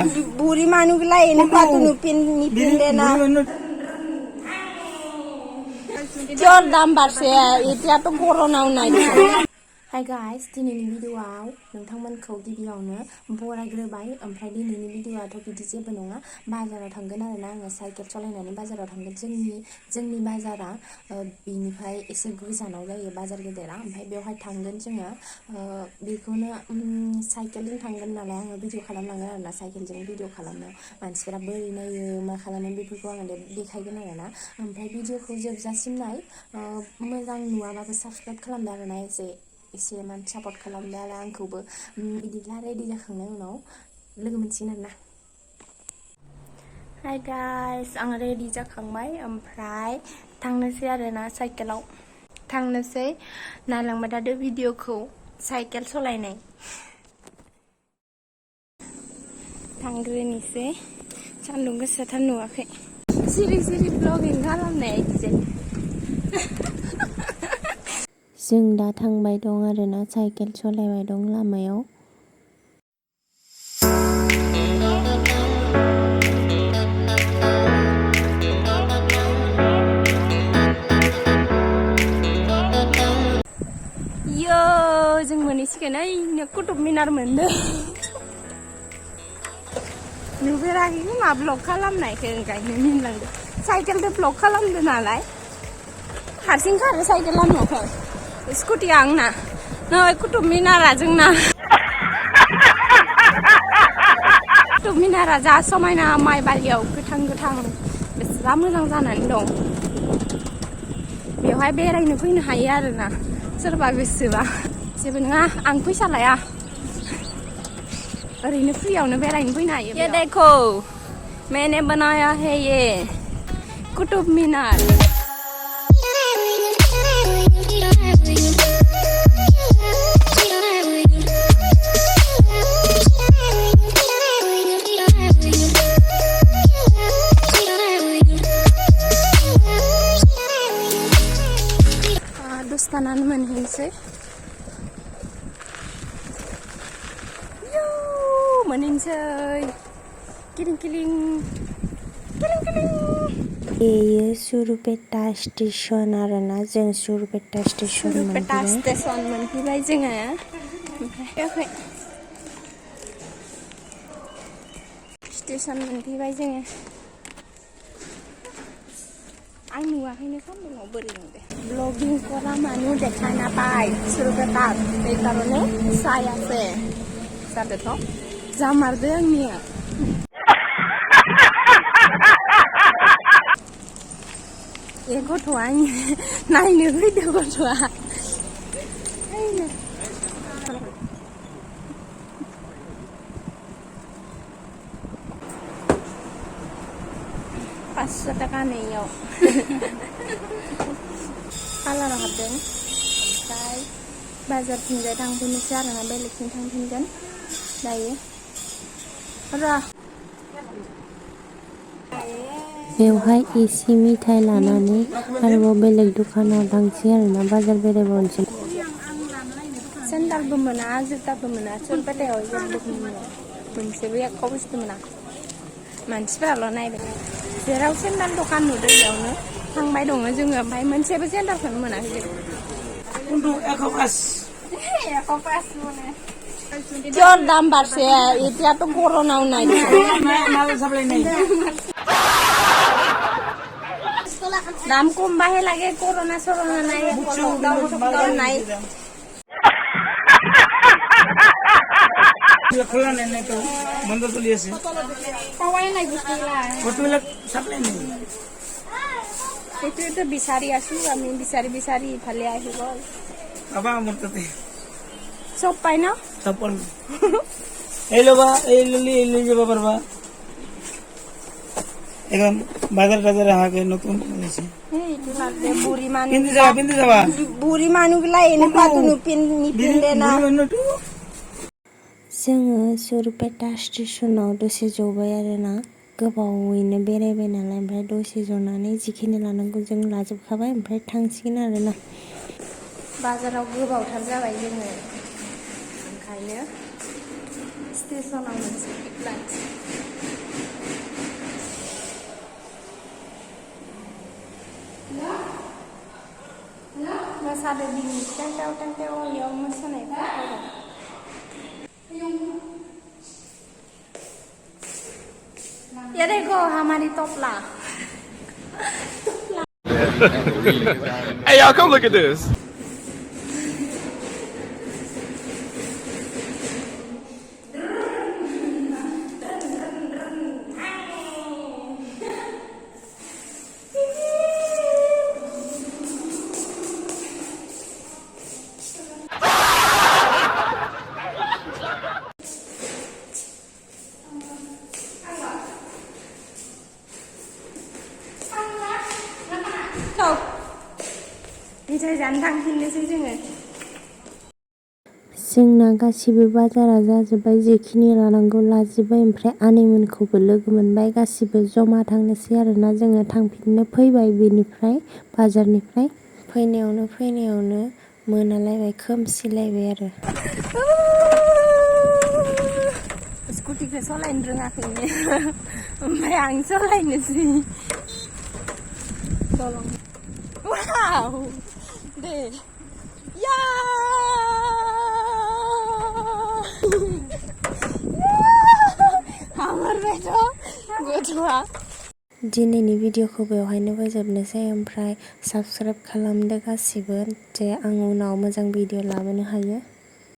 बुरी मानुगलाई हेर्नु निपिन्दैन जोर दाम बारसे एतियाथ' कर'नाव नायदों हाय गाइस दिनैनि भिडिअआव नोंथांमोनखौ गिबियावनो बरायग्रोबाय ओमफ्राय दिनैनि भिडिअआथ' बिदि जेबो नङा बाजाराव थांगोन आरोना आङो साइकेल सालायनानै बाजाराव थांगोन जोंनि बाजारा बिनिफ्राय एसे गोजानाव जायो बाजार गेदेरा ओमफ्राय बेवहाय थांगोन जोङो बेखौनो साइकेलजों थांगोन नालाय आङो भिडिअ खालामलांगोन आरोना साइकेलजों भिडिअ खालामनायाव मानसिफोरा बोरै नायो मा खालामो बेफोरखौ आङो देखायगोन आरोना ओमफ्राय भिडिअखौ जोबजासिम नाय मोजां नुवाबाबो साबस्क्राइब खालामदो आरोना एसे मान सापर्ट खालामदो आरो आंखौबो बिदिब्ला रेडि जाखांनायनि उनाव लोगो मोनसिगोन आरोना हाय गाइस आं रेडि जाखांबाय ओमफ्राय थांनोसै आरोना साइकेलाव थांनोसै नायलांबाय थादो भिडिअखौ साइकेल सालायनाय थांग्रोनोसै सान्दुं गोसाथार नुवाखै सिरि ब्लगिं खालामनाय इदिजे जों दा थांबाय दं आरोना साइकेल सालायबाय दं लामायाव यो जों मोनहैसिगोन ओइनो कुतुब मिनार मोनदों नुफेराखै खोमा ब्लग खालामनायखौ ओंखायनो मिनिलांदों साइकेलजों ब्लग खालामदों नालाय हारसिं खारो साइकेला न'खर स्कुटिया आंना नै कुतुब मिनारा जोंना कुतुब मिनारा जा समायना माइबारियाव गोथां बेसेबा मोजां जानानै दं बेवहाय बेरायनो फैनो हायो आरोना सोरबा गोसोबा जेबो नङा आं फैसा लाया ओरैनो फ्रियावनो बेरायनो फैनो हायो ये देखो मैंने बनाया है ये कुतुब मीनार दस्तानानो मोनहैनोसै मोनहैनोसै किलिं बेयो सुरुपेटा स्टेशन आरोना जों सुरुपेटा स्टेशन मोनफैबाय जोङो ओमफ्राय स्टेशन मोनफैबाय जोङो आं नुवाखैनो सान्दुङाव बोरै नुदों ब्लगिंग करा मानु देखा ना पाय सुरुपेटा এই কারণে চাই আছে जादोथ' जामारदो आंनिया ए गथ'आ नायनो फैदो गथ'आ पासस' थाखा नैयाव कालाराव हाबदों ओमफ्राय बाजारथिंजाय थांफिननोसै आरोना बेलेगथिं थांफिनगोन दायो बेवहाय एसे मिथाइ लानानै आरोबाव बेलेग दखानाव थांसै आरोना बाजार बेरायबावनोसै सेन्डालबो मोना जुताबो मोना सुरुपेटायाव जेबो मोना मोनसेबो एख' बुस्थु मोना मानसिफोराल' नायबाय जेराव सेन्डाल दखान नुदों बेयावनो थांबाय दङ जोङो ओमफ्राय मोनसेबो सेन्डालखौनो मोनाखै जोर दाम बारसे एतियाथ' कर'नाव नायदों दाम कमबाহে লাগে করোনা নাই লকডাউন নাই খোলা নাই তো বন্ধ চলি আছে পাওয়াই নাই বস্তুবিলাক সাপ্লাই নাই এইটো বিচাৰি আছো আমি বিচাৰি ইফালে আহি গ'ল বাবা মোৰ তাতে চব পাই ন চব পাই এই লবা এই লৈ যাব পারবা এখন বাজার আগে নতুন আছে এইটো লাগবে বুঢ়ী মানুহ পিন্ধি যাবা বুঢ়ী মানুহবিলাক এনেকুৱাটো নিপিন্ধে না जोङो सुरुपेटा स्टेशनाव दसे जबाय आरोना गोबावैनो बेरायबाय नालाय ओमफ्राय दसे जनानै जिखिनि लानांगौ जों लाजोबखाबाय ओमफ्राय थांसिगोन आरोना बाजाराव गोबावथार जाबाय जोङो ओंखायनो स्टेशनाव मोनसे लानोसै मोसादो दिनै टेंटेव टेंटेव इयाव मोसानाय फट' ये देखो हमारी तोपला Hey, y'all, come look at this. Không Đi rắn thằng hình đi जोङो जोंना गासिबो बाजारा जाजोब्बाय जेखिनि लानांगौ लाजोब्बाय ओमफ्राय आनैमोनखौबो लोगो मोनबाय गासिबो जमा थांनोसै आरोना जोङो थांफिननो फैबाय बेनिफ्राय बाजारनिफ्राय फैनायावनो मोनालायबाय खोमसिलायबाय आरो स्कुटिखौ सालायनो रोङाखैनो ओमफ्राय आं सालायनोसै वाव दे या हामरबायथ' गथ'आ दिनैनि भिडिअखौ बेवहायनो फोजोबनोसै ओमफ्राय साबस्क्राइब खालामदो गासिबो जे आं उनाव मोजां भिडिअ लाबोनो हायो।